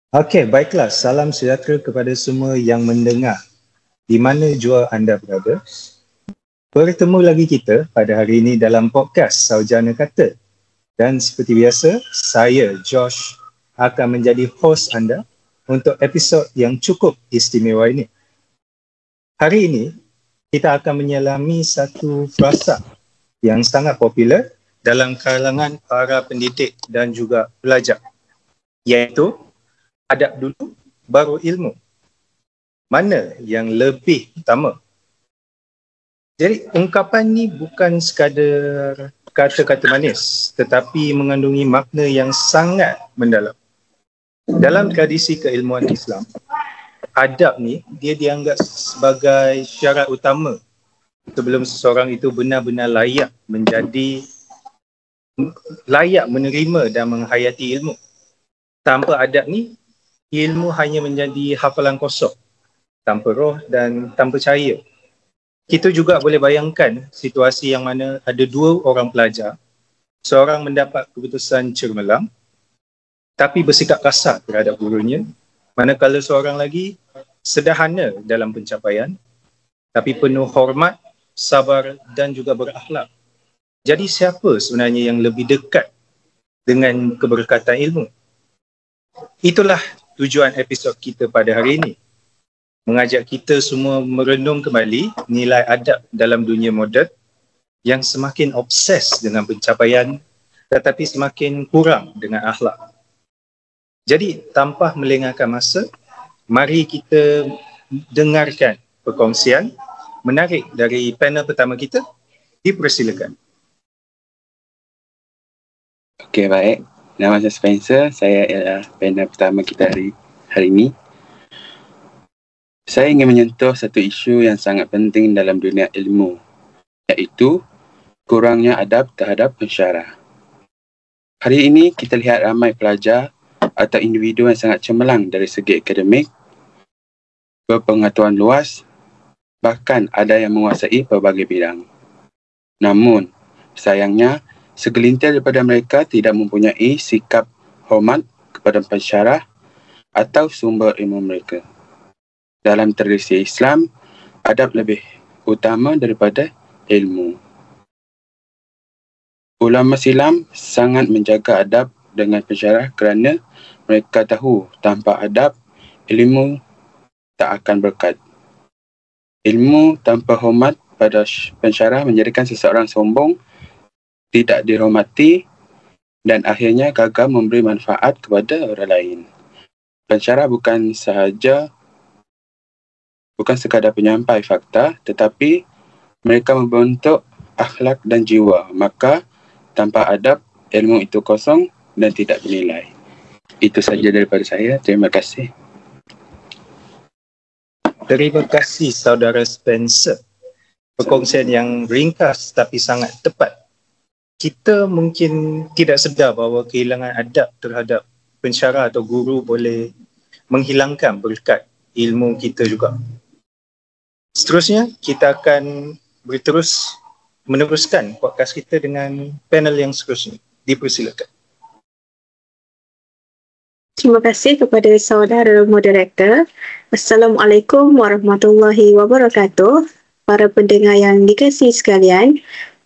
Okey, baiklah. Salam sejahtera kepada semua yang mendengar di mana jua anda berada. Bertemu lagi kita pada hari ini dalam podcast Saujana Kata. Dan seperti biasa, saya Josh akan menjadi host anda untuk episod yang cukup istimewa ini. Hari ini, kita akan menyelami satu frasa yang sangat popular dalam kalangan para pendidik dan juga pelajar, iaitu adab dulu baru ilmu. Mana yang lebih utama? Jadi ungkapan ni bukan sekadar kata-kata manis, tetapi mengandungi makna yang sangat mendalam. Dalam tradisi keilmuan Islam, adab ni dia dianggap sebagai syarat utama sebelum seseorang itu benar-benar layak menerima dan menghayati ilmu. Tanpa adab ni, ilmu hanya menjadi hafalan kosong, tanpa roh dan tanpa cahaya. Kita juga boleh bayangkan situasi yang mana ada dua orang pelajar, seorang mendapat keputusan cemerlang tapi bersikap kasar terhadap gurunya, manakala seorang lagi sederhana dalam pencapaian tapi penuh hormat, sabar dan juga berakhlak. Jadi siapa sebenarnya yang lebih dekat dengan keberkatan ilmu? Itulah tujuan episod kita pada hari ini. Mengajak kita semua merenung kembali nilai adab dalam dunia moden yang semakin obses dengan pencapaian tetapi semakin kurang dengan akhlak. Jadi tanpa melengahkan masa, mari kita dengarkan perkongsian menarik dari panel pertama kita. Dipersilakan. Okey, baik. Nama saya Spencer. Saya ialah panel pertama kita hari ini. Saya ingin menyentuh satu isu yang sangat penting dalam dunia ilmu, iaitu kurangnya adab terhadap pensyarah. Hari ini kita lihat ramai pelajar atau individu yang sangat cemerlang dari segi akademik, berpengetahuan luas, bahkan ada yang menguasai pelbagai bidang. Namun, sayangnya, segelintir daripada mereka tidak mempunyai sikap hormat kepada pensyarah atau sumber ilmu mereka. Dalam tradisi Islam, adab lebih utama daripada ilmu. Ulama silam sangat menjaga adab dengan pensyarah kerana mereka tahu tanpa adab, ilmu tak akan berkat. Ilmu tanpa hormat pada pensyarah menjadikan seseorang sombong, tidak dihormati dan akhirnya gagal memberi manfaat kepada orang lain. Pensyarah bukan sekadar penyampai fakta, tetapi mereka membentuk akhlak dan jiwa. Maka tanpa adab, ilmu itu kosong dan tidak bernilai. Itu saja daripada saya. Terima kasih. Terima kasih saudara Spencer. Perkongsian yang ringkas tapi sangat tepat. Kita mungkin tidak sedar bahawa kehilangan adab terhadap pensyarah atau guru boleh menghilangkan berkat ilmu kita juga. Seterusnya, kita akan meneruskan podcast kita dengan panel yang seterusnya. Dipersilakan. Terima kasih kepada saudara moderator. Assalamualaikum warahmatullahi wabarakatuh. Para pendengar yang dikasihi sekalian,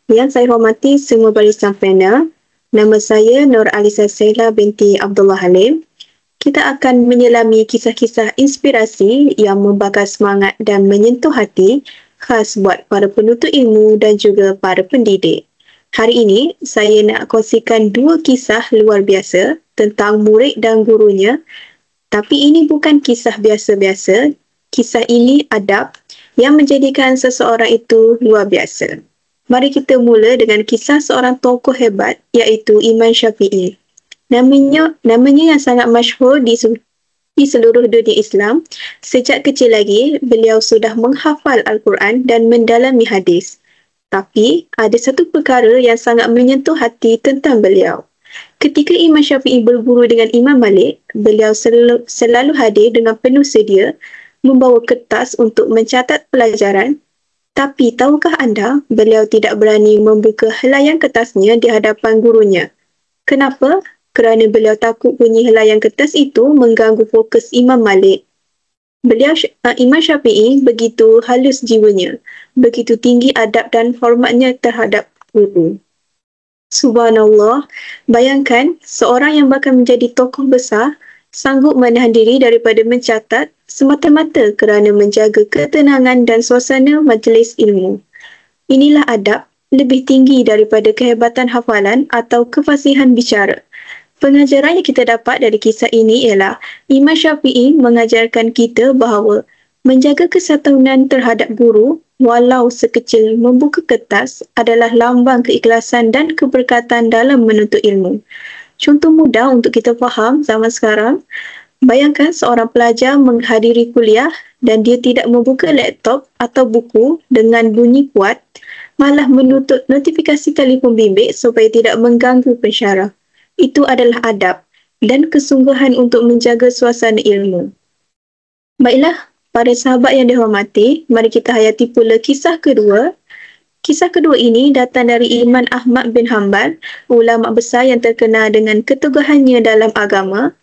yang saya hormati semua barisan panel, nama saya Nur Alisa Sela binti Abdullah Halim. Kita akan menyelami kisah-kisah inspirasi yang membakar semangat dan menyentuh hati khas buat para penuntut ilmu dan juga para pendidik. Hari ini, saya nak kongsikan dua kisah luar biasa tentang murid dan gurunya. Tapi ini bukan kisah biasa-biasa. Kisah ini adab yang menjadikan seseorang itu luar biasa. Mari kita mula dengan kisah seorang tokoh hebat iaitu Imam Syafi'i. Namanya yang sangat masyhur di seluruh dunia Islam. Sejak kecil lagi, beliau sudah menghafal Al-Quran dan mendalami hadis. Tapi, ada satu perkara yang sangat menyentuh hati tentang beliau. Ketika Imam Syafi'i berguru dengan Imam Malik, beliau selalu hadir dengan penuh sedia, membawa kertas untuk mencatat pelajaran. Tapi, tahukah anda, beliau tidak berani membuka helaian kertasnya di hadapan gurunya. Kenapa? kerana beliau takut bunyi helaian kertas itu mengganggu fokus Imam Malik. Imam Syafi'i begitu halus jiwanya, begitu tinggi adab dan hormatnya terhadap guru. Subhanallah, bayangkan seorang yang bakal menjadi tokoh besar sanggup menahan diri daripada mencatat semata-mata kerana menjaga ketenangan dan suasana majlis ilmu. Inilah adab lebih tinggi daripada kehebatan hafalan atau kefasihan bicara. Pengajaran yang kita dapat dari kisah ini ialah Imam Syafi'i mengajarkan kita bahawa menjaga kesatuan terhadap guru walau sekecil membuka kertas adalah lambang keikhlasan dan keberkatan dalam menuntut ilmu. Contoh mudah untuk kita faham zaman sekarang, bayangkan seorang pelajar menghadiri kuliah dan dia tidak membuka laptop atau buku dengan bunyi kuat, malah menutup notifikasi telefon bimbit supaya tidak mengganggu pensyarah. Itu adalah adab dan kesungguhan untuk menjaga suasana ilmu. Baiklah, para sahabat yang dihormati, mari kita hayati pula kisah kedua. Kisah kedua ini datang dari Imam Ahmad bin Hanbal, ulama besar yang terkenal dengan keteguhannya dalam agama.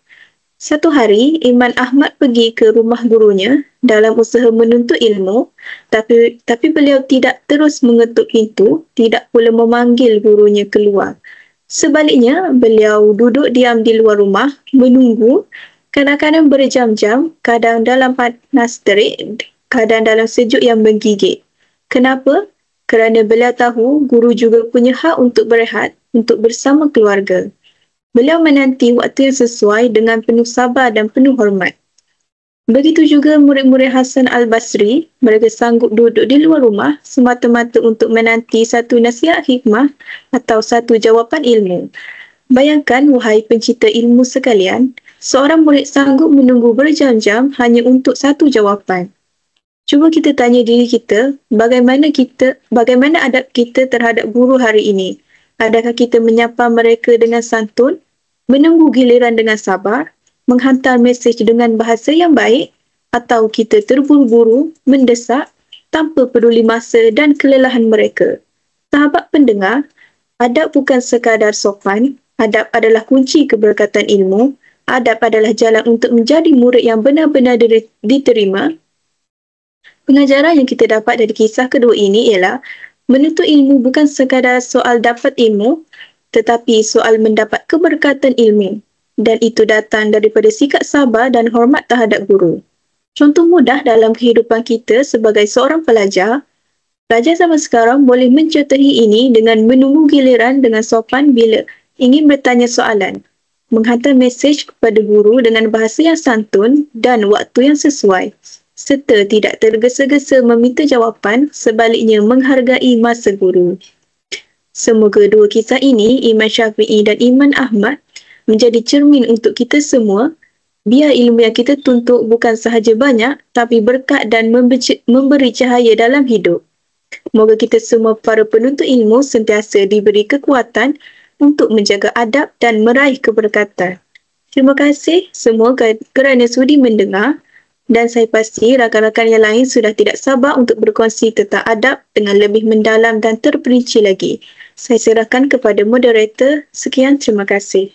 Satu hari, Imam Ahmad pergi ke rumah gurunya dalam usaha menuntut ilmu, tapi beliau tidak terus mengetuk pintu, tidak pula memanggil gurunya keluar. Sebaliknya, beliau duduk diam di luar rumah, menunggu, kadang-kadang berjam-jam, kadang dalam panas terik, kadang dalam sejuk yang menggigit. Kenapa? Kerana beliau tahu guru juga punya hak untuk berehat, untuk bersama keluarga. Beliau menanti waktu yang sesuai dengan penuh sabar dan penuh hormat. Begitu juga murid-murid Hasan Al-Basri, mereka sanggup duduk di luar rumah semata-mata untuk menanti satu nasihat hikmah atau satu jawapan ilmu. Bayangkan, wahai pencinta ilmu sekalian, seorang murid sanggup menunggu berjam-jam hanya untuk satu jawapan. Cuba kita tanya diri kita, bagaimana adab kita terhadap guru hari ini? Adakah kita menyapa mereka dengan santun, menunggu giliran dengan sabar, menghantar mesej dengan bahasa yang baik, atau kita terburu-buru, mendesak, tanpa peduli masa dan kelelahan mereka? Sahabat pendengar, adab bukan sekadar sopan, adab adalah kunci keberkatan ilmu, adab adalah jalan untuk menjadi murid yang benar-benar diterima. Pengajaran yang kita dapat dari kisah kedua ini ialah menuntut ilmu bukan sekadar soal dapat ilmu, tetapi soal mendapat keberkatan ilmu. Dan itu datang daripada sikap sabar dan hormat terhadap guru. Contoh mudah dalam kehidupan kita sebagai seorang pelajar, pelajar zaman sekarang boleh mencontohi ini dengan menunggu giliran dengan sopan bila ingin bertanya soalan, menghantar mesej kepada guru dengan bahasa yang santun dan waktu yang sesuai, serta tidak tergesa-gesa meminta jawapan, sebaliknya menghargai masa guru. Semoga dua kisah ini, Imam Syafi'i dan Imam Ahmad, menjadi cermin untuk kita semua, biar ilmu yang kita tuntut bukan sahaja banyak, tapi berkat dan memberi cahaya dalam hidup. Moga kita semua para penuntut ilmu sentiasa diberi kekuatan untuk menjaga adab dan meraih keberkatan. Terima kasih semua kerana sudi mendengar, dan saya pasti rakan-rakan yang lain sudah tidak sabar untuk berkongsi tentang adab dengan lebih mendalam dan terperinci lagi. Saya serahkan kepada moderator. Sekian, terima kasih.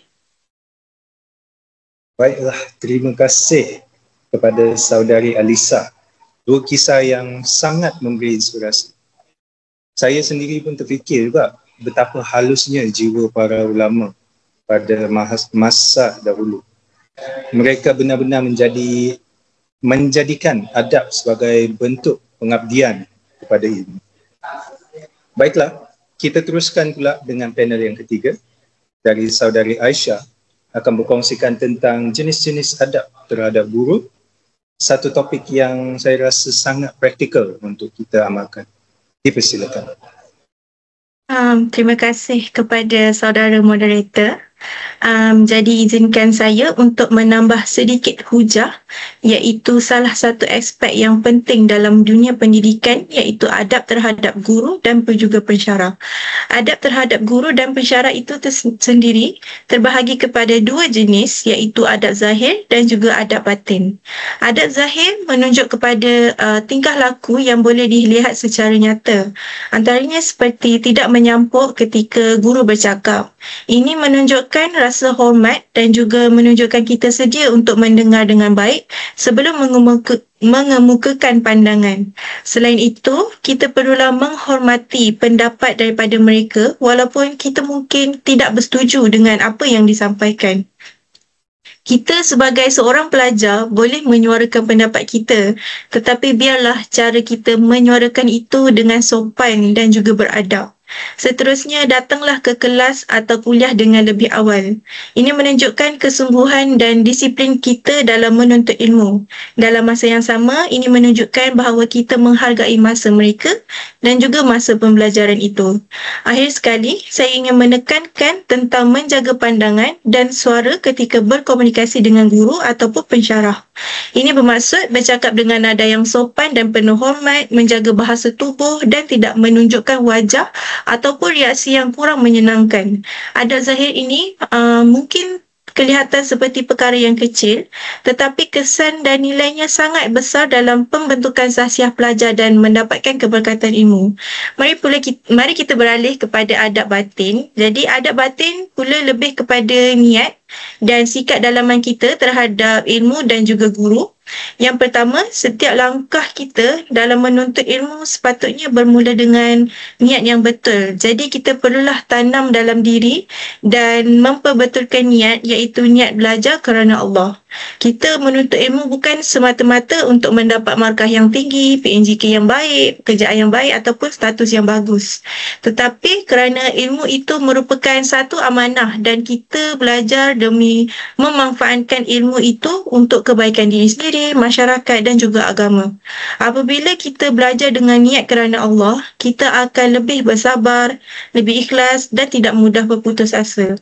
Baiklah, terima kasih kepada saudari Alisa. Dua kisah yang sangat memberi inspirasi. Saya sendiri pun terfikir juga betapa halusnya jiwa para ulama pada masa dahulu. Mereka benar-benar menjadikan adab sebagai bentuk pengabdian kepada ilmu. Baiklah, kita teruskan pula dengan panel yang ketiga dari saudari Aisyah, akan berkongsikan tentang jenis-jenis adab terhadap guru, satu topik yang saya rasa sangat praktikal untuk kita amalkan. Dipersilakan. Terima kasih kepada saudara moderator. Jadi izinkan saya untuk menambah sedikit hujah, iaitu salah satu aspek yang penting dalam dunia pendidikan, iaitu adab terhadap guru dan juga pensyarah. Adab terhadap guru dan pensyarah itu sendiri terbahagi kepada dua jenis, iaitu adab zahir dan juga adab batin. Adab zahir menunjuk kepada tingkah laku yang boleh dilihat secara nyata. Antaranya seperti tidak menyampuk ketika guru bercakap. Ini menunjukkan menunjukkan rasa hormat dan juga menunjukkan kita sedia untuk mendengar dengan baik sebelum mengemukakan pandangan. Selain itu, kita perlulah menghormati pendapat daripada mereka walaupun kita mungkin tidak bersetuju dengan apa yang disampaikan. Kita sebagai seorang pelajar boleh menyuarakan pendapat kita, tetapi biarlah cara kita menyuarakan itu dengan sopan dan juga beradab. Seterusnya, datanglah ke kelas atau kuliah dengan lebih awal. Ini menunjukkan kesungguhan dan disiplin kita dalam menuntut ilmu. Dalam masa yang sama, ini menunjukkan bahawa kita menghargai masa mereka dan juga masa pembelajaran itu. Akhir sekali, saya ingin menekankan tentang menjaga pandangan dan suara ketika berkomunikasi dengan guru ataupun pensyarah. Ini bermaksud bercakap dengan nada yang sopan dan penuh hormat, menjaga bahasa tubuh dan tidak menunjukkan wajah ataupun reaksi yang kurang menyenangkan. Adab zahir ini mungkin kelihatan seperti perkara yang kecil, tetapi kesan dan nilainya sangat besar dalam pembentukan sahsiah pelajar dan mendapatkan keberkatan ilmu. Mari kita beralih kepada adab batin. Jadi adab batin pula lebih kepada niat dan sikap dalaman kita terhadap ilmu dan juga guru. Yang pertama, setiap langkah kita dalam menuntut ilmu sepatutnya bermula dengan niat yang betul. Jadi kita perlulah tanam dalam diri dan memperbetulkan niat, iaitu niat belajar kerana Allah. Kita menuntut ilmu bukan semata-mata untuk mendapat markah yang tinggi, PNJK yang baik, pekerjaan yang baik ataupun status yang bagus. Tetapi kerana ilmu itu merupakan satu amanah dan kita belajar demi memanfaatkan ilmu itu untuk kebaikan diri sendiri, masyarakat dan juga agama. Apabila kita belajar dengan niat kerana Allah, kita akan lebih bersabar, lebih ikhlas dan tidak mudah berputus asa.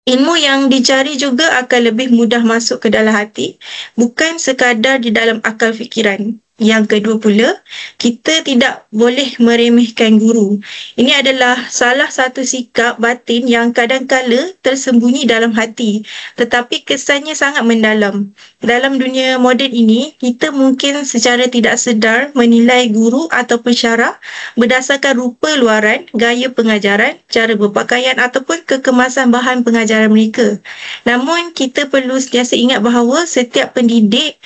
Ilmu yang dicari juga akan lebih mudah masuk ke dalam hati, bukan sekadar di dalam akal fikiran. Yang kedua pula, kita tidak boleh meremehkan guru. Ini adalah salah satu sikap batin yang kadang-kala tersembunyi dalam hati, tetapi kesannya sangat mendalam. Dalam dunia moden ini, kita mungkin secara tidak sedar menilai guru atau pensyarah berdasarkan rupa luaran, gaya pengajaran, cara berpakaian ataupun kekemasan bahan pengajaran mereka. Namun, kita perlu sentiasa ingat bahawa setiap pendidik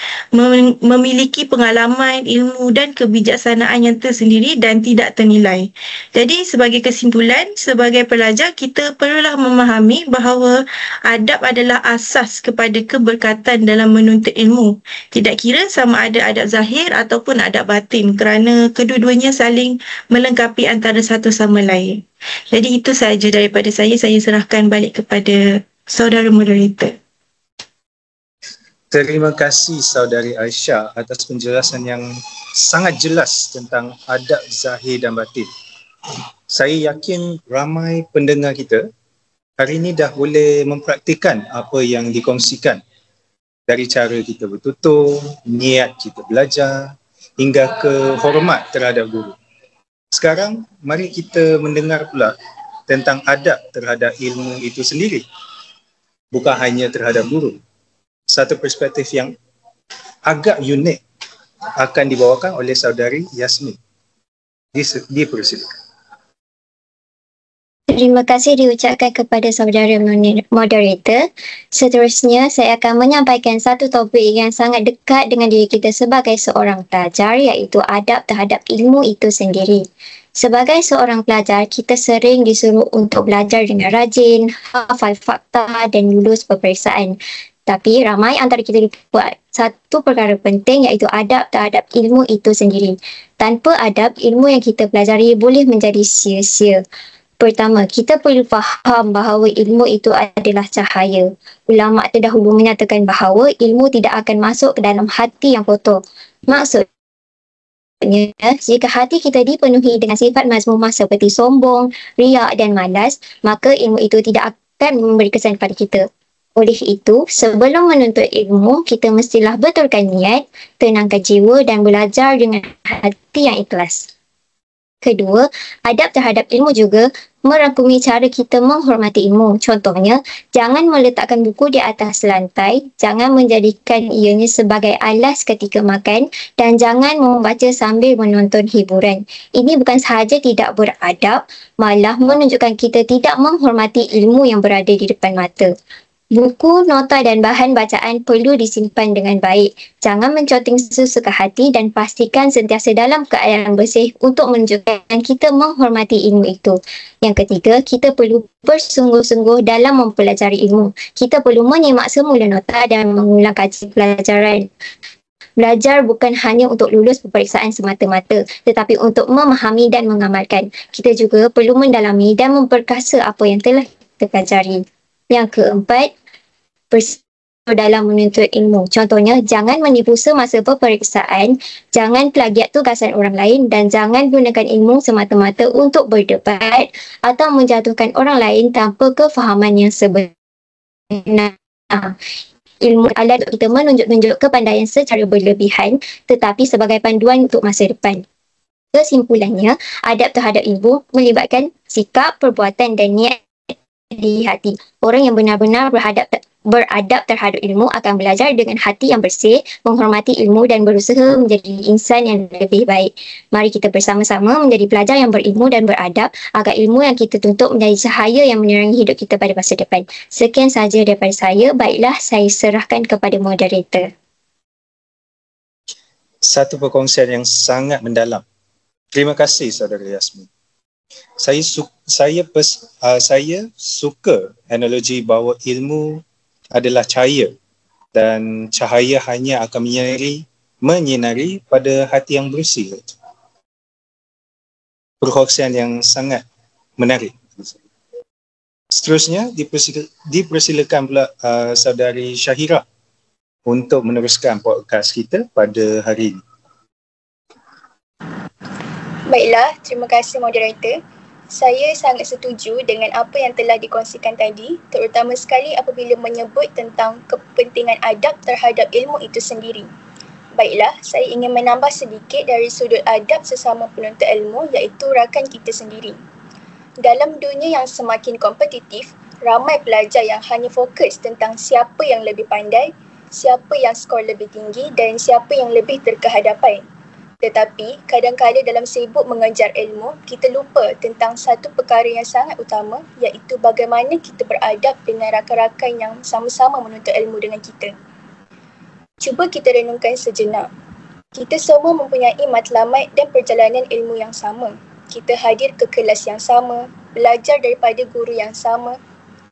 memiliki pengalaman, ilmu dan kebijaksanaan yang tersendiri dan tidak ternilai. Jadi sebagai kesimpulan, sebagai pelajar kita perlulah memahami bahawa adab adalah asas kepada keberkatan dalam menuntut ilmu. Tidak kira sama ada adab zahir ataupun adab batin, kerana kedua-duanya saling melengkapi antara satu sama lain. Jadi itu sahaja daripada saya serahkan balik kepada saudara moderator. Terima kasih saudari Aisyah atas penjelasan yang sangat jelas tentang adab zahir dan batin. Saya yakin ramai pendengar kita hari ini dah boleh mempraktikkan apa yang dikongsikan, dari cara kita bertutur, niat kita belajar, hingga ke hormat terhadap guru. Sekarang mari kita mendengar pula tentang adab terhadap ilmu itu sendiri, bukan hanya terhadap guru. Satu perspektif yang agak unik akan dibawakan oleh saudari Yasmin. Dipersilakan. Terima kasih diucapkan kepada saudara moderator. Seterusnya, saya akan menyampaikan satu topik yang sangat dekat dengan diri kita sebagai seorang pelajar, iaitu adab terhadap ilmu itu sendiri. Sebagai seorang pelajar, kita sering disuruh untuk belajar dengan rajin, hafal fakta dan lulus peperiksaan. Tapi ramai antara kita lupa satu perkara penting, iaitu adab terhadap ilmu itu sendiri. Tanpa adab, ilmu yang kita pelajari boleh menjadi sia-sia. Pertama, kita perlu faham bahawa ilmu itu adalah cahaya. Ulama terdahulu menyatakan bahawa ilmu tidak akan masuk ke dalam hati yang kotor. Maksudnya, jika hati kita dipenuhi dengan sifat mazmumah seperti sombong, riak dan malas, maka ilmu itu tidak akan memberi kesan pada kita. Oleh itu, sebelum menuntut ilmu, kita mestilah betulkan niat, tenangkan jiwa dan belajar dengan hati yang ikhlas. Kedua, adab terhadap ilmu juga merangkumi cara kita menghormati ilmu. Contohnya, jangan meletakkan buku di atas lantai, jangan menjadikan ianya sebagai alas ketika makan dan jangan membaca sambil menonton hiburan. Ini bukan sahaja tidak beradab, malah menunjukkan kita tidak menghormati ilmu yang berada di depan mata. Buku, nota dan bahan bacaan perlu disimpan dengan baik. Jangan mencoting sesuka hati dan pastikan sentiasa dalam keadaan bersih untuk menunjukkan kita menghormati ilmu itu. Yang ketiga, kita perlu bersungguh-sungguh dalam mempelajari ilmu. Kita perlu menyimak semula nota dan mengulang kaji pelajaran. Belajar bukan hanya untuk lulus peperiksaan semata-mata, tetapi untuk memahami dan mengamalkan. Kita juga perlu mendalami dan memperkasa apa yang telah kita pelajari. Yang keempat, bersungguh dalam menuntut ilmu. Contohnya, jangan menipu semasa peperiksaan, jangan plagiat tugasan orang lain dan jangan gunakan ilmu semata-mata untuk berdebat atau menjatuhkan orang lain tanpa kefahaman yang sebenar. Ilmu adalah untuk kita menunjuk kepandaian secara berlebihan tetapi sebagai panduan untuk masa depan. Kesimpulannya, adab terhadap ilmu melibatkan sikap, perbuatan dan niat di hati. Orang yang benar-benar beradab terhadap ilmu akan belajar dengan hati yang bersih, menghormati ilmu dan berusaha menjadi insan yang lebih baik. Mari kita bersama-sama menjadi pelajar yang berilmu dan beradab agar ilmu yang kita tuntut menjadi cahaya yang menerangi hidup kita pada masa depan. Sekian sahaja daripada saya. Baiklah, saya serahkan kepada moderator. Satu perkongsian yang sangat mendalam. Terima kasih Saudara Yasmin. Saya suka analogi bahawa ilmu adalah cahaya dan cahaya hanya akan menyinari pada hati yang bersih. Perkongsian yang sangat menarik. Seterusnya dipersilakan pula Saudari Syahira untuk meneruskan podcast kita pada hari ini. Baiklah, terima kasih moderator. Saya sangat setuju dengan apa yang telah dikongsikan tadi, terutama sekali apabila menyebut tentang kepentingan adab terhadap ilmu itu sendiri. Baiklah, saya ingin menambah sedikit dari sudut adab sesama penuntut ilmu iaitu rakan kita sendiri. Dalam dunia yang semakin kompetitif, ramai pelajar yang hanya fokus tentang siapa yang lebih pandai, siapa yang skor lebih tinggi dan siapa yang lebih terkehadapan. Tetapi, kadang-kadang dalam sibuk mengejar ilmu, kita lupa tentang satu perkara yang sangat utama iaitu bagaimana kita beradab dengan rakan-rakan yang sama-sama menuntut ilmu dengan kita. Cuba kita renungkan sejenak. Kita semua mempunyai matlamat dan perjalanan ilmu yang sama. Kita hadir ke kelas yang sama, belajar daripada guru yang sama.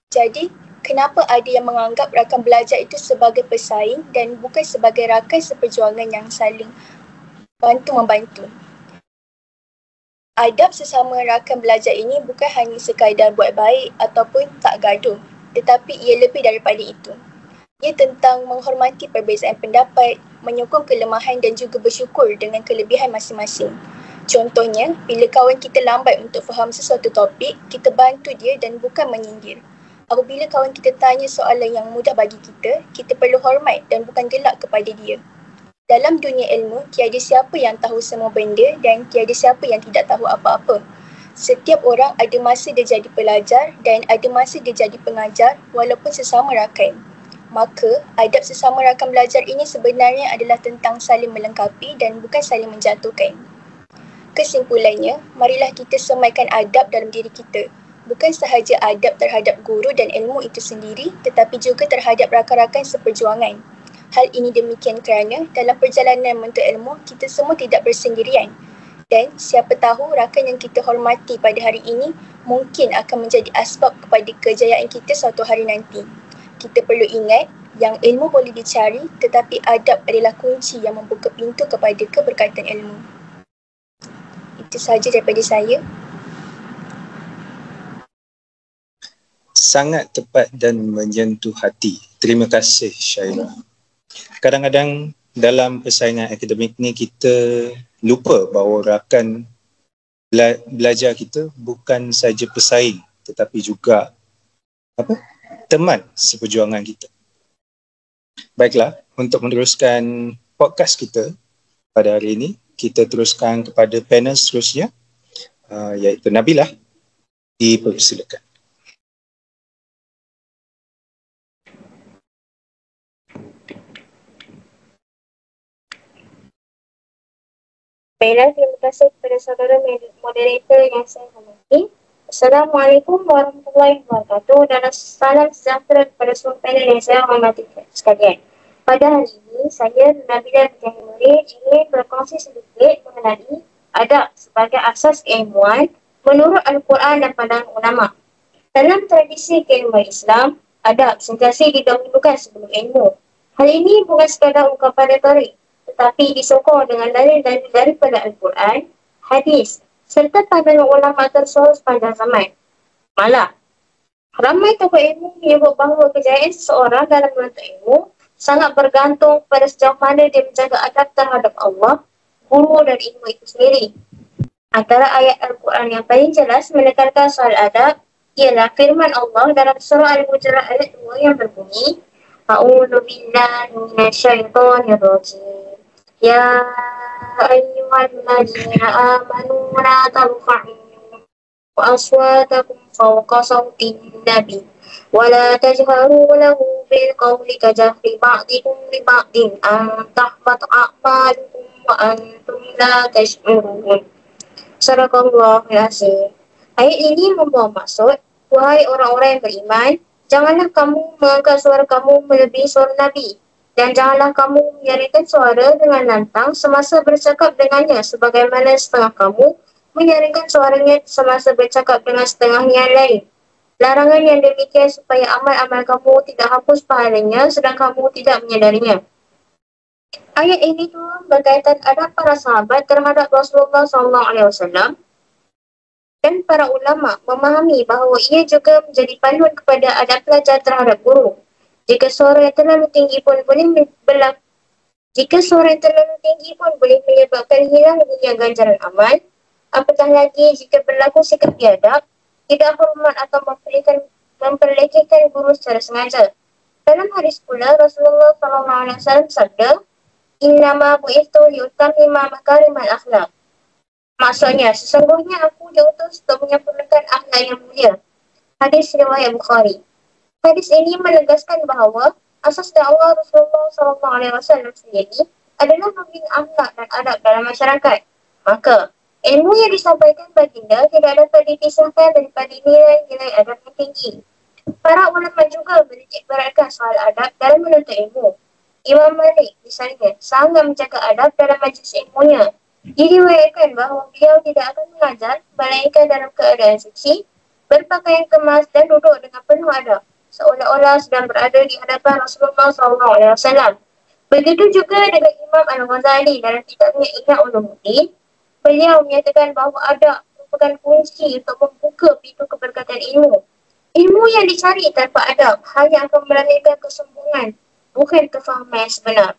Jadi, kenapa ada yang menganggap rakan belajar itu sebagai pesaing dan bukan sebagai rakan seperjuangan yang saling bantu-membantu? Adab sesama rakan belajar ini bukan hanya sekadar buat baik ataupun tak gaduh, tetapi ia lebih daripada itu. Ia tentang menghormati perbezaan pendapat, menyokong kelemahan dan juga bersyukur dengan kelebihan masing-masing. Contohnya, bila kawan kita lambat untuk faham sesuatu topik, kita bantu dia dan bukan menyindir. Apabila kawan kita tanya soalan yang mudah bagi kita, kita perlu hormat dan bukan gelak kepada dia. Dalam dunia ilmu, tiada siapa yang tahu semua benda dan tiada siapa yang tidak tahu apa-apa. Setiap orang ada masa dia jadi pelajar dan ada masa dia jadi pengajar walaupun sesama rakan. Maka, adab sesama rakan belajar ini sebenarnya adalah tentang saling melengkapi dan bukan saling menjatuhkan. Kesimpulannya, marilah kita semaikan adab dalam diri kita. Bukan sahaja adab terhadap guru dan ilmu itu sendiri, tetapi juga terhadap rakan-rakan seperjuangan. Hal ini demikian kerana dalam perjalanan menuntut ilmu, kita semua tidak bersendirian. Dan siapa tahu rakan yang kita hormati pada hari ini mungkin akan menjadi asbab kepada kejayaan kita suatu hari nanti. Kita perlu ingat yang ilmu boleh dicari tetapi adab adalah kunci yang membuka pintu kepada keberkatan ilmu. Itu sahaja daripada saya. Sangat tepat dan menyentuh hati. Terima kasih Syaira. Kadang-kadang dalam persaingan akademik ni kita lupa bahawa rakan belajar kita bukan saja pesaing tetapi juga teman seperjuangan kita. Baiklah, untuk meneruskan podcast kita pada hari ini, kita teruskan kepada panel seterusnya iaitu Nabilah Dipersilakan. Baiklah, terima kasih kepada saudara moderator yang saya hormati. Assalamualaikum warahmatullahi wabarakatuh dan salam sejahtera kepada semua panel yang saya hormati sekalian. Pada hari ini, saya Nabila Binti Murid ingin berkongsi sedikit mengenai adab sebagai asas keilmuan menurut Al-Quran dan pandangan ulama. Dalam tradisi keilmuan Islam, adab sentiasa didahulukan sebelum ilmu. Hal ini bukan sekadar ungkapan retorik, tetapi disokong dengan dalil-dalil daripada Al-Quran, hadis serta pandangan ulama tersohor sepanjang zaman. Malah, ramai tokoh ilmu menyebut bahawa kejayaan seseorang dalam menuntut ilmu sangat bergantung pada sejauh mana dia menjaga adab terhadap Allah, guru dan ilmu itu sendiri. Antara ayat Al-Quran yang paling jelas menekankan soal adab ialah firman Allah dalam surah Al-Hujurat ayat 2 yang berbunyi, A'udzu billahi minasyaitonir rajim. Ya ayyuhalladzina amanu la tarfa'u aswatakum fawqa sawtin nabi wa la tajharu lahu bil qawli kajahri ba'dikum li ba'din an tahbata a'malukum wa antum la tash'urun. Sadaqallahul azim. Ayat ini membawa maksud, wahai orang-orang yang beriman, janganlah kamu mengangkat suara kamu melebihi suara Nabi, dan janganlah kamu menyaringkan suara dengan lantang semasa bercakap dengannya sebagaimana setengah kamu menyaringkan suaranya semasa bercakap dengan setengah yang lain. Larangan yang demikian supaya amal-amal kamu tidak hapus pahalanya sedang kamu tidak menyadarinya. Ayat ini pun berkaitan adab para sahabat terhadap Rasulullah SAW dan para ulama memahami bahawa ia juga menjadi panduan kepada adab pelajar terhadap guru. Jika suara yang terlalu tinggi pun boleh menyebabkan hilangnya ganjaran amal, apatah lagi jika berlaku sikap biadab, tidak hormat atau memperlekehkan guru secara sengaja. Dalam hadis pula Rasulullah SAW sabda, Innama bu'ithu liutammima makarimal akhlak. Maksudnya, sesungguhnya aku diutus untuk menyempurnakan akhlak yang mulia. Hadis riwayat Bukhari. Hadis ini menegaskan bahawa asas dakwah Rasulullah SAW sendiri adalah membina akhlak dan adab dalam masyarakat. Maka, ilmu yang disampaikan baginda tidak dapat dipisahkan daripada nilai-nilai adab yang tinggi. Para ulama juga menitik beratkan soal adab dalam menuntut ilmu. Imam Malik misalnya sangat menjaga adab dalam majlis ilmunya. Diriwayatkan bahawa beliau tidak akan mengajar melainkan dalam keadaan suci, berpakaian kemas dan duduk dengan penuh adab, seolah-olah sedang berada di hadapan Rasulullah SAW. Begitu juga dengan Imam Al-Ghazali dalam kitabnya Ihya Ulumuddin. Beliau menyatakan bahawa adab merupakan kunci untuk membuka pintu keberkatan ilmu. Ilmu yang dicari tanpa adab hanya akan melahirkan kesombongan, bukan kefahaman yang sebenar.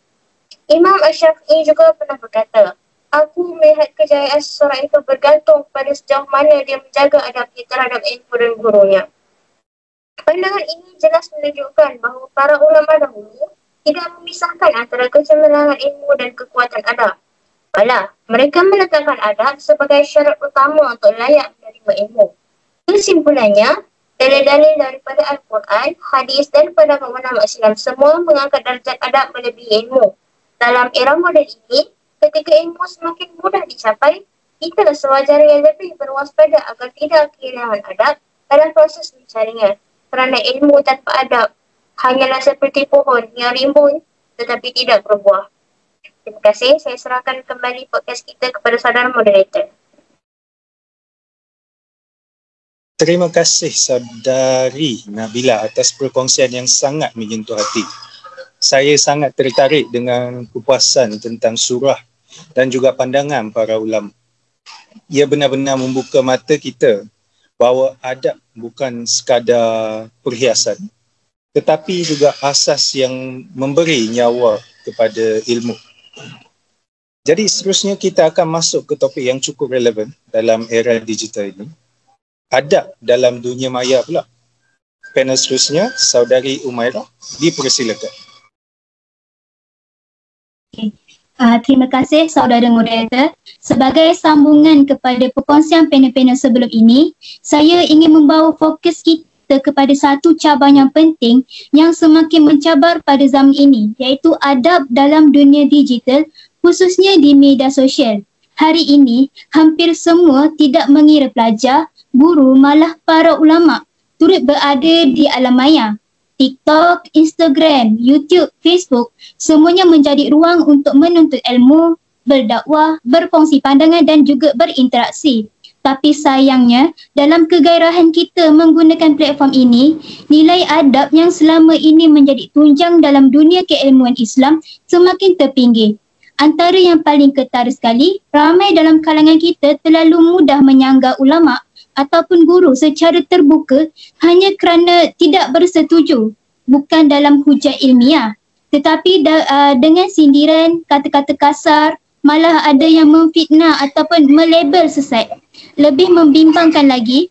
Imam Asy-Syafi'i juga pernah berkata, aku melihat kejayaan seseorang itu bergantung pada sejauh mana dia menjaga adabnya terhadap ilmu dan gurunya. Pandangan ini jelas menunjukkan bahawa para ulama dahulu tidak memisahkan antara kecemerlangan ilmu dan kekuatan adab. Malah, mereka meletakkan adab sebagai syarat utama untuk layak menerima ilmu. Kesimpulannya, dalil-dalil daripada Al-Quran, hadis dan pandangan ulama Islam semua mengangkat darjat adab melebihi ilmu. Dalam era moden ini, ketika ilmu semakin mudah dicapai, kita sewajarnya lebih berwaspada agar tidak kehilangan adab dalam proses mencarinya. Kerana ilmu tanpa adab hanyalah seperti pohon yang rimbun tetapi tidak berbuah. Terima kasih. Saya serahkan kembali podcast kita kepada saudara moderator. Terima kasih saudari Nabila atas perkongsian yang sangat menyentuh hati. Saya sangat tertarik dengan kupasan tentang surah dan juga pandangan para ulama. Ia benar-benar membuka mata kita bahawa adab bukan sekadar perhiasan, tetapi juga asas yang memberi nyawa kepada ilmu. Jadi seterusnya kita akan masuk ke topik yang cukup relevan dalam era digital ini. Adab dalam dunia maya pula. Panel seterusnya, Saudari Umairah, dipersilakan. Terima kasih saudara moderator. Sebagai sambungan kepada perkongsian panel-panel sebelum ini, saya ingin membawa fokus kita kepada satu cabang yang penting yang semakin mencabar pada zaman ini, iaitu adab dalam dunia digital, khususnya di media sosial. Hari ini, hampir semua tidak mengira pelajar, guru, malah para ulama turut berada di alam maya. TikTok, Instagram, YouTube, Facebook, semuanya menjadi ruang untuk menuntut ilmu, berdakwah, berkongsi pandangan dan juga berinteraksi. Tapi sayangnya, dalam kegairahan kita menggunakan platform ini, nilai adab yang selama ini menjadi tunjang dalam dunia keilmuan Islam semakin terpinggir. Antara yang paling ketara sekali, ramai dalam kalangan kita terlalu mudah menyanggah ulama ataupun guru secara terbuka hanya kerana tidak bersetuju, bukan dalam hujah ilmiah, tetapi dengan sindiran, kata-kata kasar, malah ada yang memfitnah ataupun melabel sesat. Lebih membimbangkan lagi,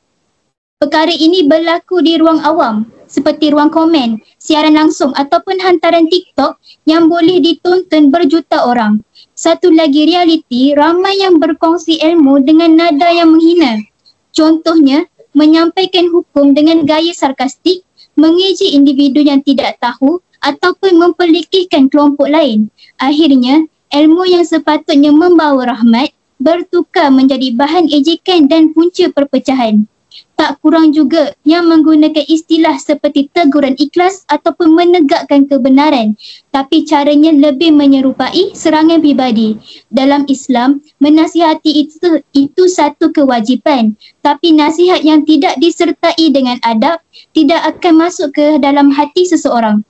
perkara ini berlaku di ruang awam seperti ruang komen, siaran langsung ataupun hantaran TikTok yang boleh ditonton berjuta orang. Satu lagi realiti, ramai yang berkongsi ilmu dengan nada yang menghina. Contohnya, menyampaikan hukum dengan gaya sarkastik, mengeji individu yang tidak tahu ataupun memperlekehkan kelompok lain. Akhirnya, ilmu yang sepatutnya membawa rahmat bertukar menjadi bahan ejekan dan punca perpecahan. Tak kurang juga yang menggunakan istilah seperti teguran ikhlas ataupun menegakkan kebenaran, tapi caranya lebih menyerupai serangan pribadi. Dalam Islam, menasihati itu satu kewajipan, tapi nasihat yang tidak disertai dengan adab tidak akan masuk ke dalam hati seseorang.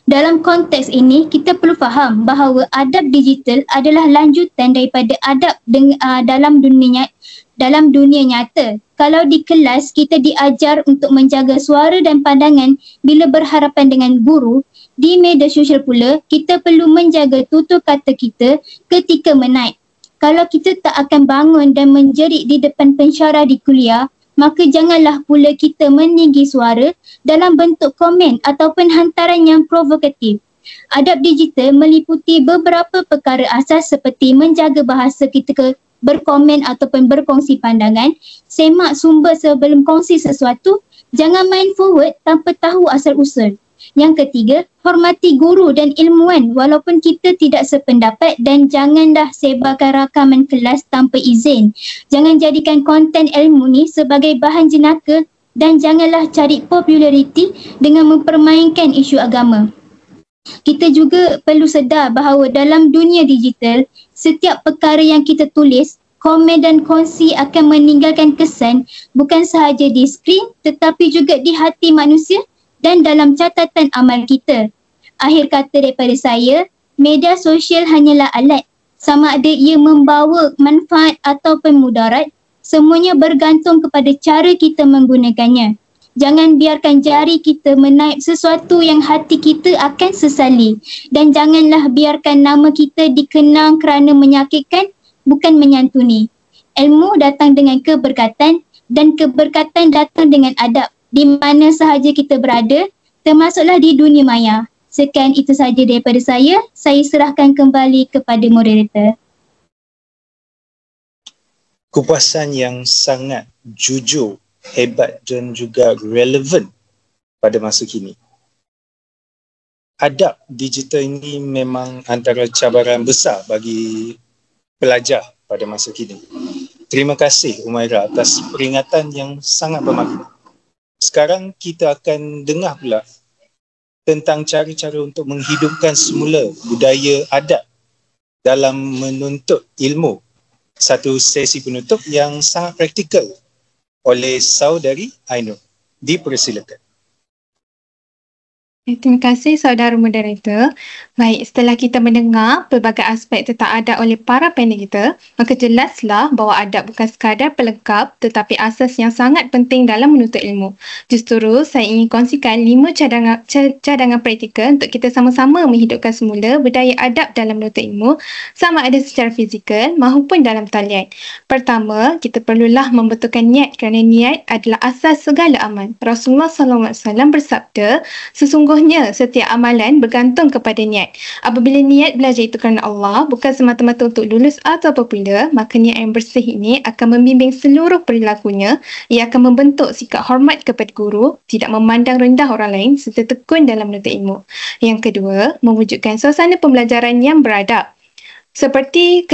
Dalam konteks ini, kita perlu faham bahawa adab digital adalah lanjutan daripada adab dalam dunia nyata. Kalau di kelas kita diajar untuk menjaga suara dan pandangan bila berhadapan dengan guru, di media sosial pula kita perlu menjaga tutur kata kita ketika menaip. Kalau kita tak akan bangun dan menjerit di depan pensyarah di kuliah, maka janganlah pula kita meninggi suara dalam bentuk komen ataupun hantaran yang provokatif. Adab digital meliputi beberapa perkara asas seperti menjaga bahasa kita berkomen ataupun berkongsi pandangan, semak sumber sebelum kongsi sesuatu, jangan main forward tanpa tahu asal-usul. Yang ketiga, hormati guru dan ilmuwan walaupun kita tidak sependapat dan janganlah sebarkan rakaman kelas tanpa izin. Jangan jadikan konten ilmu ni sebagai bahan jenaka dan janganlah cari populariti dengan mempermainkan isu agama. Kita juga perlu sedar bahawa dalam dunia digital, setiap perkara yang kita tulis, komen dan kongsi akan meninggalkan kesan bukan sahaja di skrin tetapi juga di hati manusia dan dalam catatan amal kita. Akhir kata daripada saya, media sosial hanyalah alat. Sama ada ia membawa manfaat ataupun mudarat, semuanya bergantung kepada cara kita menggunakannya. Jangan biarkan jari kita menaip sesuatu yang hati kita akan sesali. Dan janganlah biarkan nama kita dikenang kerana menyakitkan, bukan menyantuni. Ilmu datang dengan keberkatan dan keberkatan datang dengan adab. Di mana sahaja kita berada, termasuklah di dunia maya. Sekian itu sahaja daripada saya serahkan kembali kepada moderator. Kupasan yang sangat jujur, hebat dan juga relevan pada masa kini. Adab digital ini memang antara cabaran besar bagi pelajar pada masa kini. Terima kasih Umaira atas peringatan yang sangat bermakna. Sekarang kita akan dengar pula tentang cara-cara untuk menghidupkan semula budaya adab dalam menuntut ilmu. Satu sesi penutup yang sangat praktikal oleh saudari Ainur. Dipersilakan. Terima kasih saudara moderator. Baik, setelah kita mendengar pelbagai aspek tentang adab oleh para panel kita, maka jelaslah bahawa adab bukan sekadar pelengkap tetapi asas yang sangat penting dalam menuntut ilmu. Justru saya ingin kongsikan 5 cadangan praktikal untuk kita sama-sama menghidupkan semula budaya adab dalam menuntut ilmu, sama ada secara fizikal maupun dalam talian. Pertama, kita perlulah membetulkan niat kerana niat adalah asas segala amal. Rasulullah SAW bersabda, sesungguhnya Sesungguhnya setiap amalan bergantung kepada niat. Apabila niat belajar itu kerana Allah, bukan semata-mata untuk lulus atau popular, maka niat yang bersih ini akan membimbing seluruh perilakunya. Ia akan membentuk sikap hormat kepada guru, tidak memandang rendah orang lain serta tekun dalam menuntut ilmu. Yang kedua, mewujudkan suasana pembelajaran yang beradab. Seperti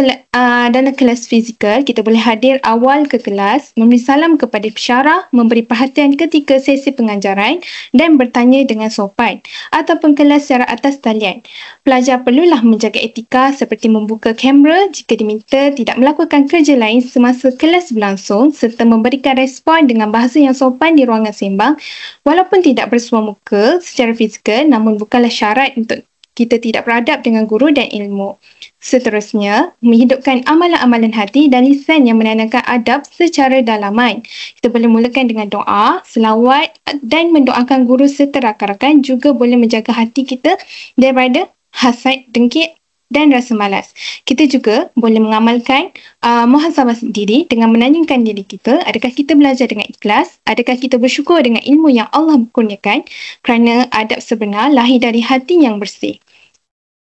dalam kelas fizikal, kita boleh hadir awal ke kelas, memberi salam kepada pensyarah, memberi perhatian ketika sesi pengajaran dan bertanya dengan sopan. Ataupun kelas secara atas talian. Pelajar perlulah menjaga etika seperti membuka kamera jika diminta, tidak melakukan kerja lain semasa kelas berlangsung serta memberikan respon dengan bahasa yang sopan di ruangan sembang walaupun tidak bersua muka secara fizikal, namun bukanlah syarat untuk kita tidak beradab dengan guru dan ilmu. Seterusnya, menghidupkan amalan-amalan hati dan lisan yang menanamkan adab secara dalaman. Kita boleh mulakan dengan doa, selawat dan mendoakan guru serta rakan-rakan juga boleh menjaga hati kita daripada hasad, dengki dan rasa malas. Kita juga boleh mengamalkan muhasabah diri dengan menanyakan diri kita, adakah kita belajar dengan ikhlas, adakah kita bersyukur dengan ilmu yang Allah kurniakan, kerana adab sebenar lahir dari hati yang bersih.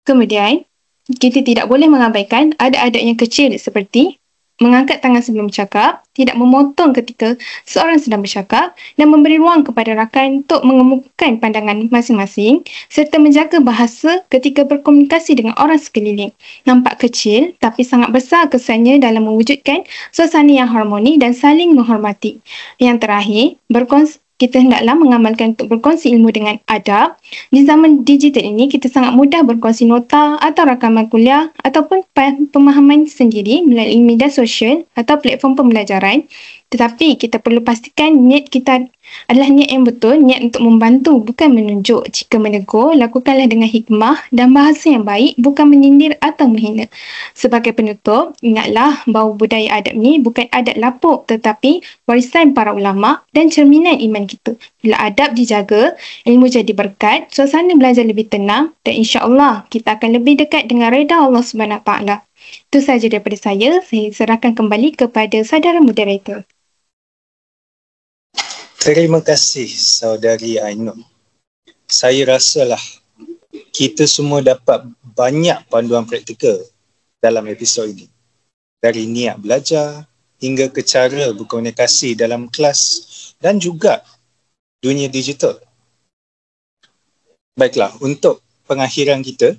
Kemudian, kita tidak boleh mengabaikan adab-adab yang kecil seperti mengangkat tangan sebelum bercakap, tidak memotong ketika seorang sedang bercakap dan memberi ruang kepada rakan untuk mengemukakan pandangan masing-masing serta menjaga bahasa ketika berkomunikasi dengan orang sekeliling. Nampak kecil tapi sangat besar kesannya dalam mewujudkan suasana yang harmoni dan saling menghormati. Yang terakhir, kita hendaklah mengamalkan untuk berkongsi ilmu dengan adab. Di zaman digital ini, kita sangat mudah berkongsi nota atau rakaman kuliah ataupun pemahaman sendiri melalui media sosial atau platform pembelajaran. Tetapi kita perlu pastikan niat kita adalah niat yang betul, niat untuk membantu bukan menunjuk. Jika menegur, lakukanlah dengan hikmah dan bahasa yang baik, bukan menyindir atau menghina. Sebagai penutup, ingatlah bahawa budaya adab ni bukan adab lapuk tetapi warisan para ulama dan cerminan iman kita. Bila adab dijaga, ilmu jadi berkat, suasana belajar lebih tenang dan insya-Allah kita akan lebih dekat dengan redha Allah SWT. Itu sahaja daripada saya serahkan kembali kepada saudara moderator. Terima kasih saudari Ainun. Saya rasalah kita semua dapat banyak panduan praktikal dalam episod ini. Dari niat belajar hingga ke cara berkomunikasi dalam kelas dan juga dunia digital. Baiklah, untuk pengakhiran kita,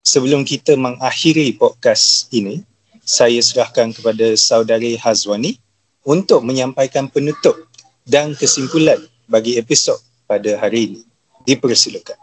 sebelum kita mengakhiri podcast ini, saya serahkan kepada saudari Hazwani untuk menyampaikan penutup dan kesimpulan bagi episod pada hari ini. Dipersilakan.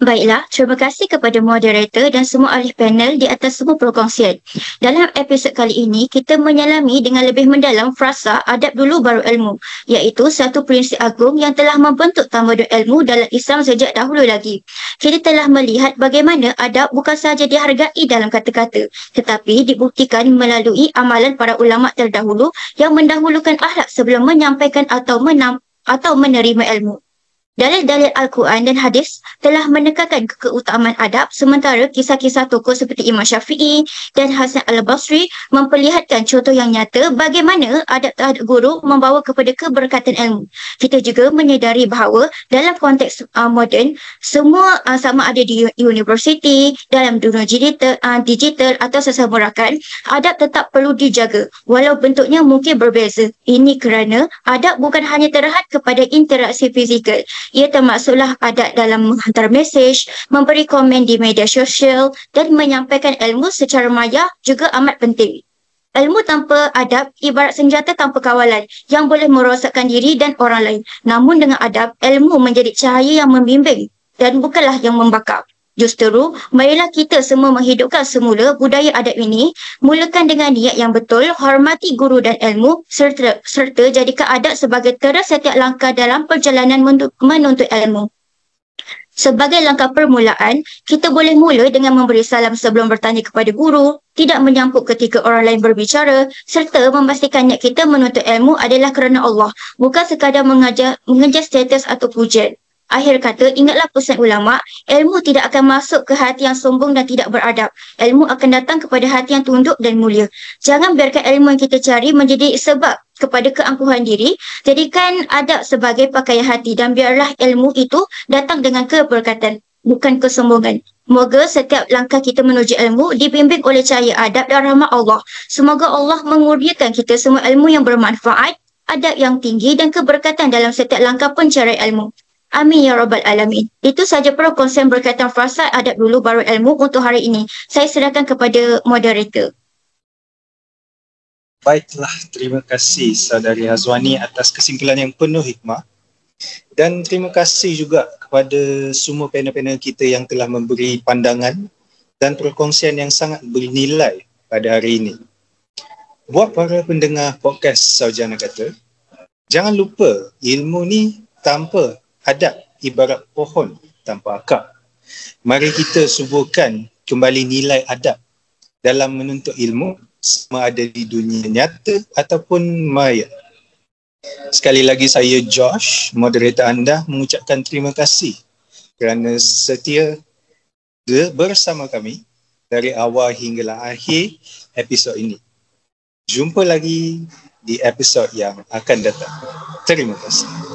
Baiklah, terima kasih kepada moderator dan semua ahli panel di atas semua perkongsian. Dalam episod kali ini, kita menyelami dengan lebih mendalam frasa adab dulu baru ilmu, iaitu satu prinsip agung yang telah membentuk tamadun ilmu dalam Islam sejak dahulu lagi. Kita telah melihat bagaimana adab bukan sahaja dihargai dalam kata-kata, tetapi dibuktikan melalui amalan para ulama terdahulu yang mendahulukan akhlak sebelum menyampaikan atau menerima ilmu. Dalil-dalil Al-Quran dan hadis telah menekankan keutamaan adab, sementara kisah-kisah tokoh seperti Imam Syafi'i dan Hasan Al-Basri memperlihatkan contoh yang nyata bagaimana adab terhadap guru membawa kepada keberkatan ilmu. Kita juga menyedari bahawa dalam konteks moden, semua sama ada di universiti, dalam dunia digital atau sesama rakan, adab tetap perlu dijaga walau bentuknya mungkin berbeza. Ini kerana adab bukan hanya terhad kepada interaksi fizikal. Ia termasuklah adab dalam menghantar mesej, memberi komen di media sosial dan menyampaikan ilmu secara maya juga amat penting. Ilmu tanpa adab ibarat senjata tanpa kawalan yang boleh merosakkan diri dan orang lain. Namun dengan adab, ilmu menjadi cahaya yang membimbing dan bukanlah yang membakar. Justeru, marilah kita semua menghidupkan semula budaya adab ini, mulakan dengan niat yang betul, hormati guru dan ilmu, serta jadikan adab sebagai teras setiap langkah dalam perjalanan menuntut ilmu. Sebagai langkah permulaan, kita boleh mula dengan memberi salam sebelum bertanya kepada guru, tidak menyangkut ketika orang lain berbicara, serta memastikan niat kita menuntut ilmu adalah kerana Allah, bukan sekadar mengejar status atau pujian. Akhir kata, ingatlah pesan ulama, ilmu tidak akan masuk ke hati yang sombong dan tidak beradab. Ilmu akan datang kepada hati yang tunduk dan mulia. Jangan biarkan ilmu yang kita cari menjadi sebab kepada keangkuhan diri, jadikan adab sebagai pakaian hati dan biarlah ilmu itu datang dengan keberkatan, bukan kesombongan. Semoga setiap langkah kita menuju ilmu dibimbing oleh cahaya adab dan rahmat Allah. Semoga Allah mengurniakan kita semua ilmu yang bermanfaat, adab yang tinggi dan keberkatan dalam setiap langkah pencarian ilmu. Amin ya rabbal alamin. Itu sahaja perkongsian berkaitan frasa adab dulu baru ilmu untuk hari ini. Saya serahkan kepada moderator. Baiklah, terima kasih Saudari Hazwani atas kesimpulan yang penuh hikmah. Dan terima kasih juga kepada semua panel-panel kita yang telah memberi pandangan dan perkongsian yang sangat bernilai pada hari ini. Buat para pendengar podcast Sarjana Kata, jangan lupa ilmu ni tanpa adab ibarat pohon tanpa akar. Mari kita suburkan kembali nilai adab dalam menuntut ilmu, sama ada di dunia nyata ataupun maya. Sekali lagi saya Josh, moderator anda, mengucapkan terima kasih kerana setia bersama kami dari awal hinggalah akhir episod ini. Jumpa lagi di episod yang akan datang. Terima kasih.